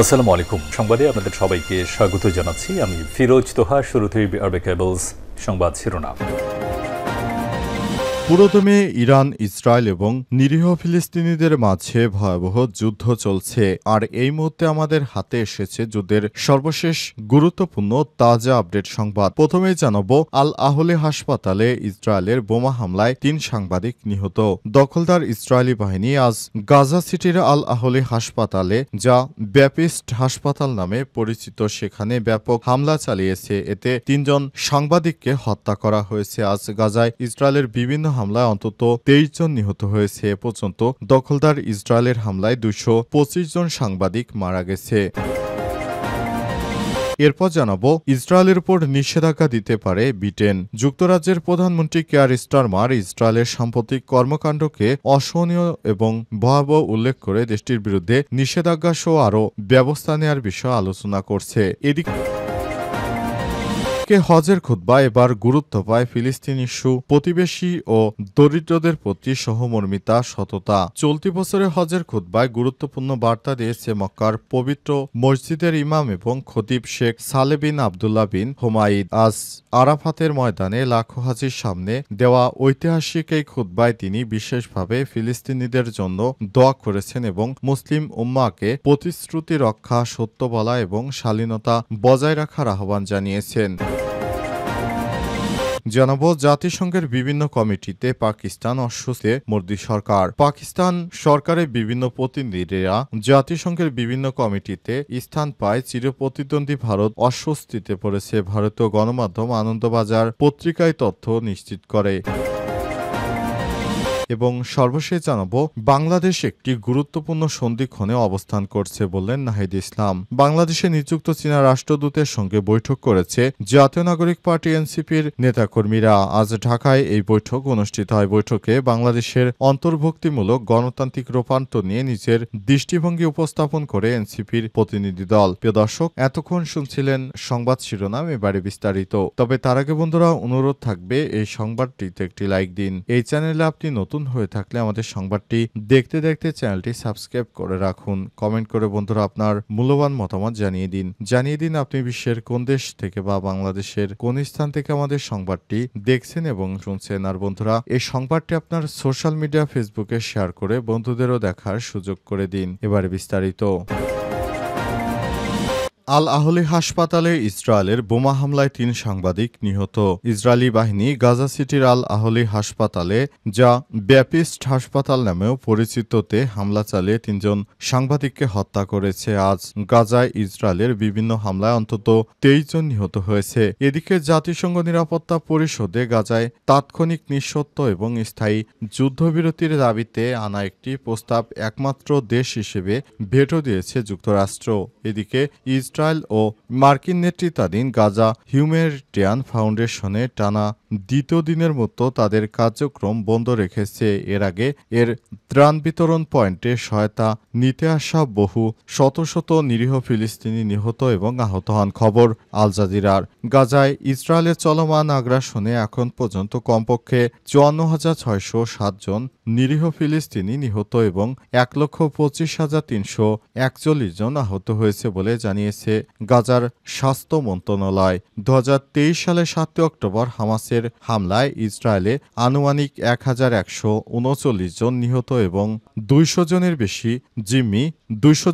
আসসালামু আলাইকুম। সংবাদে আপনাদের সবাইকে স্বাগত জানাচ্ছি। আমি ফিরোজ তোহা। শুরুতেই আরবে কেবলস সংবাদ শিরোনাম। পুরোদমে ইরান, ইসরায়েল এবং নিরীহ ফিলিস্তিনিদের মাঝে ভয়াবহ যুদ্ধ চলছে। আর এই মুহূর্তে আমাদের হাতে এসেছে যুদ্ধের সর্বশেষ গুরুত্বপূর্ণ তাজা আপডেট সংবাদ। প্রথমেই জানাবো, আল আহলে হাসপাতালে ইসরায়েলের বোমা হামলায় ৩ সাংবাদিক নিহত। দখলদার ইসরায়েলি বাহিনী আজ গাজা সিটির আল আহলে হাসপাতালে, যা ব্যাপিস্ট হাসপাতাল নামে পরিচিত, সেখানে ব্যাপক হামলা চালিয়েছে। এতে ৩ জন সাংবাদিককে হত্যা করা হয়েছে। আজ গাজায় ইসরায়েলের বিভিন্ন হামলায় অন্তত ২৩ জন নিহত হয়েছে। এ পর্যন্ত দখলদার ইসরায়েলের হামলায় ২২৫ জন সাংবাদিক মারা গেছে। এরপর জানাবো, ইসরায়েলের উপর নিষেধাজ্ঞা দিতে পারে ব্রিটেন। যুক্তরাজ্যের প্রধানমন্ত্রী কেয়ার স্টারমার ইসরায়েলের সাম্প্রতিক কর্মকাণ্ডকে অসহনীয় এবং ভয়াবহ উল্লেখ করে দেশটির বিরুদ্ধে নিষেধাজ্ঞা সহ আরও ব্যবস্থা নেওয়ার বিষয়ে আলোচনা করছে। এদিকে হজের খুতবা এবার গুরুত্ব পায় ফিলিস্তিন ইস্যু, প্রতিবেশী ও দরিদ্রদের প্রতি সহমর্মিতা, সততা। চলতি বছরে হজের খুতবায় গুরুত্বপূর্ণ বার্তা দিয়েছে মক্কার পবিত্র মসজিদের ইমাম এবং খতিব শেখ সালে বিন আবদুল্লাহ বিন হুমাইদ। আজ আরাফাতের ময়দানে লাখো হাজির সামনে দেওয়া ঐতিহাসিক এই খুতবায় তিনি বিশেষভাবে ফিলিস্তিনিদের জন্য দোয়া করেছেন এবং মুসলিম উম্মাহকে প্রতিশ্রুতি রক্ষা, সত্য বলা এবং শালীনতা বজায় রাখার আহ্বান জানিয়েছেন। জানাবো, জাতিসংঘের বিভিন্ন কমিটিতে পাকিস্তান অস্বস্তিতে মোদি সরকার। পাকিস্তান সরকারের বিভিন্ন প্রতিনিধিরা জাতিসংঘের বিভিন্ন কমিটিতে স্থান পায় চিরপ্রতিদ্বন্দ্বী ভারত অস্বস্তিতে পড়েছে। ভারতীয় গণমাধ্যম আনন্দবাজার পত্রিকায় তথ্য নিশ্চিত করে। এবং সর্বশেষ জানাবো, বাংলাদেশ একটি গুরুত্বপূর্ণ সন্ধিক্ষণে অবস্থান করছে বললেন নাহিদ ইসলাম। বাংলাদেশে নিযুক্ত চীনা রাষ্ট্রদূতের সঙ্গে বৈঠক করেছে জাতীয় নাগরিক পার্টি এনসিপির নেতাকর্মীরা। আজ ঢাকায় এই বৈঠক অনুষ্ঠিত হয়। বৈঠকে বাংলাদেশের অন্তর্ভুক্তিমূলক গণতান্ত্রিক রূপান্তর নিয়ে নিজের দৃষ্টিভঙ্গি উপস্থাপন করে এনসিপির প্রতিনিধি দল। প্রিয় দর্শক, এতক্ষণ শুনছিলেন সংবাদ শিরোনাম, এবারে বিস্তারিত। তবে তার আগে বন্ধুরা, অনুরোধ থাকবে এই সংবাদটিতে একটি লাইক দিন। এই চ্যানেলে আপনি নতুন হয়ে থাকলে আমাদের সংবাদটি দেখতে দেখতে চ্যানেলটি সাবস্ক্রাইব করে রাখুন। কমেন্ট করে বন্ধুরা আপনার মূল্যবান মতামত জানিয়ে দিন আপনি বিশ্বের কোন দেশ থেকে বা বাংলাদেশের কোন স্থান থেকে আমাদের সংবাদটি দেখছেন এবং শুনছেন। আর বন্ধুরা, এই সংবাদটি আপনার সোশ্যাল মিডিয়া ফেসবুকে শেয়ার করে বন্ধুদেরও দেখার সুযোগ করে দিন। এবারে বিস্তারিত। আল আহলে হাসপাতালে ইসরায়েলের বোমা হামলায় ৩ সাংবাদিক নিহত। ইসরায়েলি বাহিনী গাজা সিটির আল আহলে হাসপাতালে, যা ব্যাপিস্ট হাসপাতাল নামেও পরিচিততে হামলা চালিয়ে ৩ জন সাংবাদিককে হত্যা করেছে। আজ গাজায় ইসরায়েলের বিভিন্ন হামলায় অন্তত ২৩ জন নিহত হয়েছে। এদিকে জাতিসংঘ নিরাপত্তা পরিষদে গাজায় তাৎক্ষণিক নিঃশর্ত এবং স্থায়ী যুদ্ধবিরতির দাবিতে আনা একটি প্রস্তাব একমাত্র দেশ হিসেবে ভেটো দিয়েছে যুক্তরাষ্ট্র। এদিকে ইসরায়েল ও মার্কিন নেতৃত্বাধীন গাজা হিউম্যানিটেরিয়ান ফাউন্ডেশনে টানা দ্বিতীয় দিনের মতো তাদের কার্যক্রম বন্ধ রেখেছে। এর আগে এর ত্রাণ বিতরণ পয়েন্টে সহায়তা নিতে আসা বহু শত শত নিরীহ ফিলিস্তিনি নিহত এবং আহত হন। খবর আল জাজিরার। গাজায় ইসরায়েলের চলমান আগ্রাসনে এখন পর্যন্ত কমপক্ষে ৫৪,৬০৭ জন নিরীহ ফিলিস্তিনি নিহত এবং ১,২৫,৩৪১ জন আহত হয়েছে বলে জানিয়েছে গাজার স্বাস্থ্য মন্ত্রণালয়। ২০২৩ সালের ৭ অক্টোবর হামাসের হামলায় ইসরায়েলে আনুমানিক ১,১৩৯ জন নিহত এবং ২০০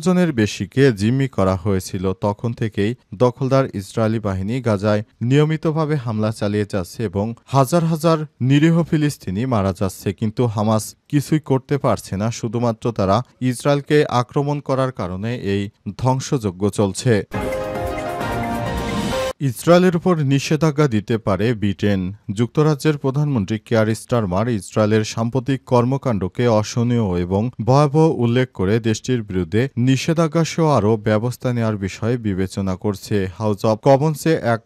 জনের বেশিকে জিম্মি করা হয়েছিল। তখন থেকেই দখলদার ইসরায়েলি বাহিনী গাজায় নিয়মিতভাবে হামলা চালিয়ে যাচ্ছে এবং হাজার হাজার নিরীহ ফিলিস্তিনি মারা যাচ্ছে। কিন্তু হামাস কিছুই করতে পারছে না। শুধুমাত্র তারা ইসরায়েলকে আক্রমণ করার কারণে এই ধ্বংসযজ্ঞ চলছে। ইসরায়েলের উপর নিষেধাজ্ঞা দিতে পারে ব্রিটেন। যুক্তরাজ্যের প্রধানমন্ত্রী কেয়ার স্টারমার ইসরায়েলের সাম্প্রতিক কর্মকাণ্ডকে অসহনীয় এবং ভয়াবহ উল্লেখ করে দেশটির বিরুদ্ধে নিষেধাজ্ঞা সহ আরও ব্যবস্থা নেওয়ার বিষয়ে বিবেচনা করছে। হাউস অব কমন্সে এক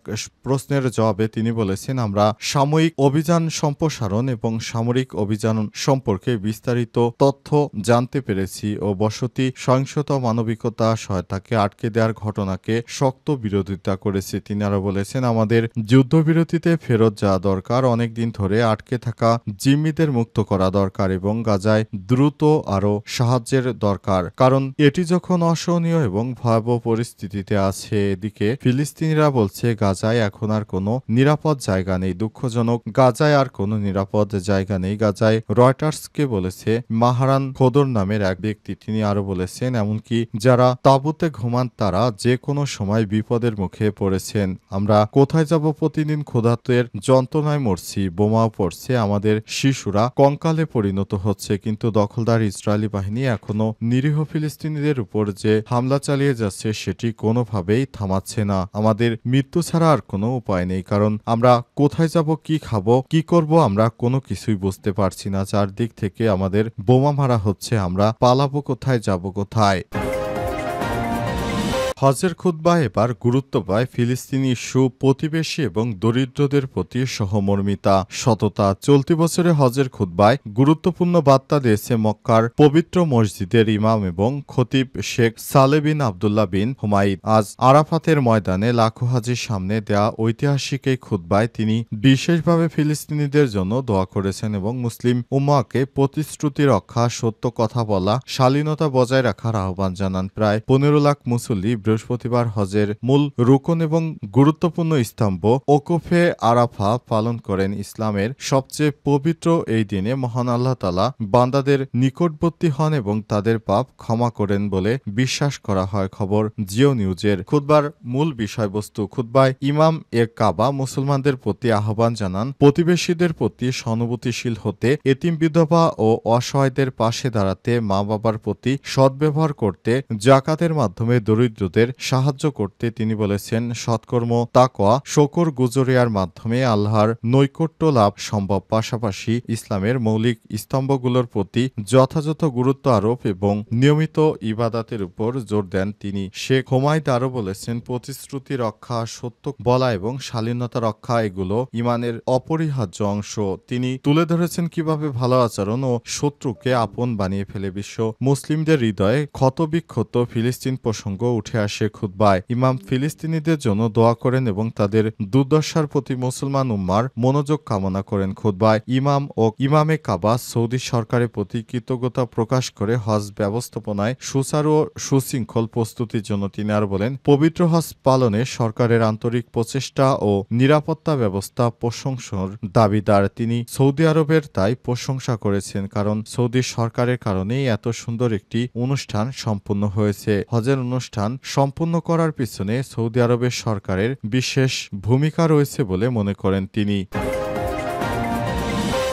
প্রশ্নের জবাবে তিনি বলেছেন, আমরা সাময়িক অভিযান সম্প্রসারণ এবং সামরিক অভিযান সম্পর্কে বিস্তারিত তথ্য জানতে পেরেছি ও বসতি, সহিংসতা, মানবিকতা সহায়তাকে আটকে দেওয়ার ঘটনাকে শক্ত বিরোধিতা করেছি। তিনি তিনি আরো বলেছেন, আমাদের যুদ্ধবিরতিতে ফেরত যাওয়া দরকার, অনেকদিন ধরে আটকে থাকা জিম্মিদের মুক্ত করা দরকার এবং গাজায় দ্রুত আরও সাহায্যের দরকার, কারণ এটি যখন অসহনীয় এবং ভয়াবহ পরিস্থিতিতে আছে। এদিকে ফিলিস্তিনিরা বলছে গাজায় এখন আর কোনো নিরাপদ জায়গা নেই। দুঃখজনক, গাজায় আর কোনো নিরাপদ জায়গা নেই। গাজায় রয়টার্সকে বলেছে মাহারান খোদর নামের এক ব্যক্তি। তিনি আরো বলেছেন, এমনকি যারা তাঁবুতে ঘুমান তারা যে কোনো সময় বিপদের মুখে পড়েছেন। আমরা কোথায় যাব? প্রতিদিন ক্ষুধার্তের যন্ত্রণায় মরছি, বোমাও পড়ছে, আমাদের শিশুরা কঙ্কালে পরিণত হচ্ছে, কিন্তু দখলদার ইসরায়েলি বাহিনী এখনো নিরীহ ফিলিস্তিনিদের উপর যে হামলা চালিয়ে যাচ্ছে সেটি কোনোভাবেই থামাচ্ছে না। আমাদের মৃত্যু ছাড়া আর কোনো উপায় নেই, কারণ আমরা কোথায় যাব, কি খাবো, কি করব, আমরা কোনো কিছুই বুঝতে পারছি না। চারদিক থেকে আমাদের বোমা মারা হচ্ছে, আমরা পালাবো কোথায়, যাব কোথায়? হজের খুতবা এবার গুরুত্ব পায় ফিলিস্তিনি ইস্যু, প্রতিবেশী এবং দরিদ্রদের প্রতি সহমর্মিতা, সততা। চলতি বছরে হজের খুতবায় গুরুত্বপূর্ণ বার্তা দিয়েছে মক্কার পবিত্র মসজিদের ইমাম এবং খতিব শেখ সালে বিন আবদুল্লাহ বিন হুমাইদ। আজ আরাফাতের ময়দানে লাখো হাজির সামনে দেয়া ঐতিহাসিক এই খুতবায় তিনি বিশেষভাবে ফিলিস্তিনিদের জন্য দোয়া করেছেন এবং মুসলিম উম্মাহকে প্রতিশ্রুতি রক্ষা, সত্য কথা বলা, শালীনতা বজায় রাখার আহ্বান জানান। প্রায় 15 লাখ মুসল্লি বৃহস্পতিবার হজের মূল রুকন এবং গুরুত্বপূর্ণ স্তম্ভ ওকুফে আরাফা পালন করেন। ইসলামের সবচেয়ে পবিত্র এই দিনে মহান আল্লাহ তাআলা বান্দাদের নিকটবর্তী হন এবং তাদের পাপ ক্ষমা করেন বলে বিশ্বাস করা হয়। খবর জিও নিউজের। খুতবার মূল বিষয়বস্তু। খুতবায় ইমাম কাবা মুসলমানদের প্রতি আহ্বান জানান প্রতিবেশীদের প্রতি সহানুভূতিশীল হতে, এতিম বিধবা ও অসহায়দের পাশে দাঁড়াতে, মা বাবার প্রতি সদ্ব্যবহার করতে, জাকাতের মাধ্যমে দরিদ্রদের সাহায্য করতে। তিনি বলেছেন, সৎকর্ম, তাকওয়া, শকর গুজরিয়ার মাধ্যমে আল্লাহর নৈকট্য লাভ সম্ভব। পাশাপাশি ইসলামের মৌলিক স্তম্ভগুলোর প্রতি যথাযথ গুরুত্ব আরোপ এবং নিয়মিত ইবাদাতের উপর জোর দেন তিনি। শেখ হুমায়দ আরও বলেছেন, প্রতিশ্রুতি রক্ষা, সত্য বলা এবং শালীনতা রক্ষা এগুলো ইমানের অপরিহার্য অংশ। তিনি তুলে ধরেছেন কিভাবে ভালো আচরণ ও শত্রুকে আপন বানিয়ে ফেলে। বিশ্ব মুসলিমদের হৃদয়ে ক্ষতবিক্ষত ফিলিস্তিন প্রসঙ্গ উঠে আসে খুতবায়। ইমাম ফিলিস্তিনিদের জন্য দোয়া করেন এবং তাদের দুর্দশার প্রতি মুসলমান উম্মার মনোযোগ কামনা করেন। খুতবায় ইমাম ও ইমামে কাবা সৌদি সরকারের প্রতি কৃতজ্ঞতা প্রকাশ করে হজ ব্যবস্থাপনায় সুচারু ও সুশৃঙ্খল প্রস্তুতির জন্য তিনি আর বলেন, পবিত্র হজ পালনে সরকারের আন্তরিক প্রচেষ্টা ও নিরাপত্তা ব্যবস্থা প্রশংসার দাবিদার। তিনি সৌদি আরবের তাই প্রশংসা করেছেন, কারণ সৌদি সরকারের কারণেই এত সুন্দর একটি অনুষ্ঠান সম্পূর্ণ হয়েছে। হজের অনুষ্ঠান সম্পূর্ণ করার পিছনে সৌদি আরবের সরকারের বিশেষ ভূমিকা রয়েছে বলে মনে করেন তিনি।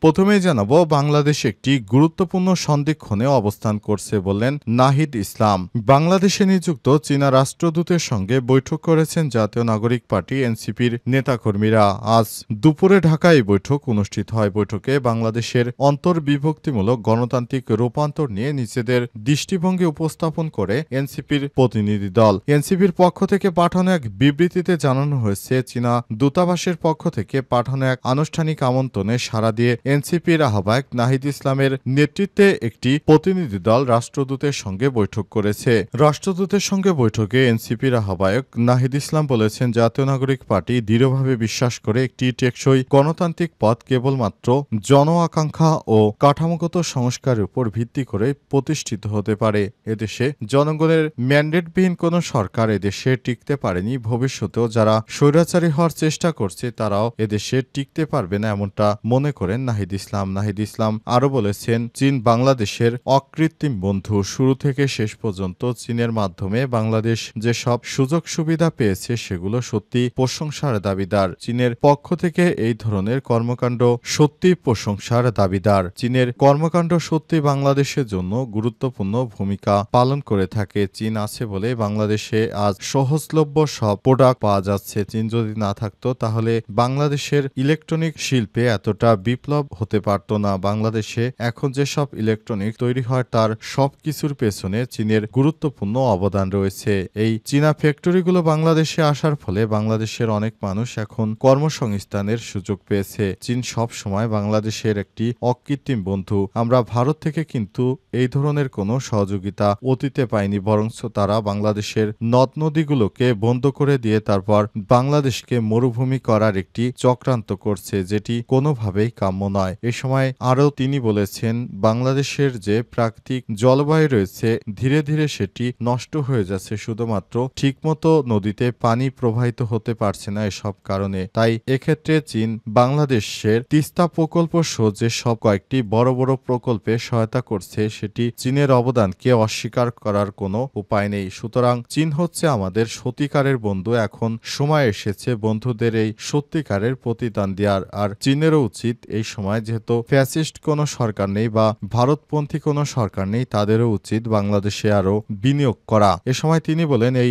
প্রথমেই জানাবো, বাংলাদেশ একটি গুরুত্বপূর্ণ সন্ধিক্ষণে অবস্থান করছে বললেন নাহিদ ইসলাম। বাংলাদেশে নিযুক্ত চীনা রাষ্ট্রদূতের সঙ্গে বৈঠক করেছেন জাতীয় নাগরিক পার্টি এনসিপির নেতাকর্মীরা। আজ দুপুরে ঢাকায় এই বৈঠক অনুষ্ঠিত হয়। বৈঠকে বাংলাদেশের অন্তর্বিভক্তিমূলক গণতান্ত্রিক রূপান্তর নিয়ে নিজেদের দৃষ্টিভঙ্গি উপস্থাপন করে এনসিপির প্রতিনিধি দল। এনসিপির পক্ষ থেকে পাঠানো এক বিবৃতিতে জানানো হয়েছে, চীনা দূতাবাসের পক্ষ থেকে পাঠানো এক আনুষ্ঠানিক আমন্ত্রণে সাড়া দিয়ে এনসিপির আহ্বায়ক নাহিদ ইসলামের নেতৃত্বে একটি প্রতিনিধি দল রাষ্ট্রদূতের সঙ্গে বৈঠক করেছে। রাষ্ট্রদূতের সঙ্গে বৈঠকে এনসিপির আহ্বায়ক নাহিদ ইসলাম বলেছেন, জাতীয় নাগরিক পার্টি দৃঢ়ভাবে বিশ্বাস করে একটি টেকসই গণতান্ত্রিক পথ কেবলমাত্র জন আকাঙ্ক্ষা ও কাঠামোগত সংস্কারের উপর ভিত্তি করে প্রতিষ্ঠিত হতে পারে। এদেশে জনগণের ম্যান্ডেটবিহীন কোনো সরকার এদেশে টিকতে পারেনি। ভবিষ্যতেও যারা স্বৈরাচারী হওয়ার চেষ্টা করছে তারাও এদেশে টিকতে পারবে না, এমনটা মনে করেন নাহিদ ইসলাম। নাহিদ ইসলাম আরো বলেছেন, চীন বাংলাদেশের অকৃত্রিম বন্ধু। শুরু থেকে শেষ পর্যন্ত চীনের মাধ্যমে বাংলাদেশ যে সব সুযোগ সুবিধা পেয়েছে সেগুলো সত্যি প্রশংসার দাবিদার। চীনের পক্ষ থেকে এই ধরনের কর্মকাণ্ড সত্যি প্রশংসার দাবিদার। চীনের কর্মকাণ্ড সত্যি বাংলাদেশের জন্য গুরুত্বপূর্ণ ভূমিকা পালন করে থাকে। চীন আছে বলে বাংলাদেশে আজ সহজলভ্য সব প্রোডাক্ট পাওয়া যাচ্ছে। চীন যদি না থাকতো তাহলে বাংলাদেশের ইলেকট্রনিক শিল্পে এতটা বিপ্লব হতে পারত না। বাংলাদেশে এখন যেসব ইলেকট্রনিক তৈরি হয় তার সবকিছুর পেছনে চীনের গুরুত্বপূর্ণ অবদান রয়েছে। এই চীনা ফ্যাক্টরিগুলো বাংলাদেশে আসার ফলে বাংলাদেশের অনেক মানুষ এখন কর্মসংস্থানের সুযোগ পেয়েছে। চীন সব সময় বাংলাদেশের একটি অকৃত্রিম বন্ধু। আমরা ভারত থেকে কিন্তু এই ধরনের কোনো সহযোগিতা অতীতে পাইনি, বরঞ্চ তারা বাংলাদেশের নদ নদীগুলোকে বন্ধ করে দিয়ে তারপর বাংলাদেশকে মরুভূমি করার একটি চক্রান্ত করছে, যেটি কোনোভাবেই কাম্য নয়। এ সময় আরও তিনি বলেছেন, বাংলাদেশের যে প্রাকৃতিক জলবায়ু রয়েছে ধীরে ধীরে সেটি নষ্ট হয়ে যাচ্ছে, শুধুমাত্র ঠিকমতো নদীতে পানি প্রবাহিত হতে পারছে না এসব কারণে। তাই এক্ষেত্রে চীন বাংলাদেশের তিস্তা প্রকল্প সহ যে সব কয়েকটি বড় বড় প্রকল্পে সহায়তা করছে, সেটি চীনের অবদানকে অস্বীকার করার কোনো উপায় নেই। সুতরাং চীন হচ্ছে আমাদের সত্যিকারের বন্ধু। এখন সময় এসেছে বন্ধুদের এই সত্যিকারের প্রতিদান দেওয়ার। আর চীনেরও উচিত এই সময়, যেহেতু ফ্যাসিস্ট কোনো সরকার নেই বা ভারতপন্থী কোনো সরকার নেই, তাদেরও উচিত বাংলাদেশে আরও বিনিয়োগ করা। এ সময় তিনি বলেন, এই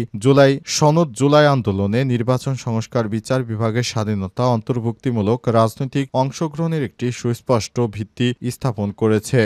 জুলাই আন্দোলনে নির্বাচন সংস্কার, বিচার বিভাগের স্বাধীনতা, অন্তর্ভুক্তিমূলক রাজনৈতিক অংশগ্রহণের একটি সুস্পষ্ট ভিত্তি স্থাপন করেছে।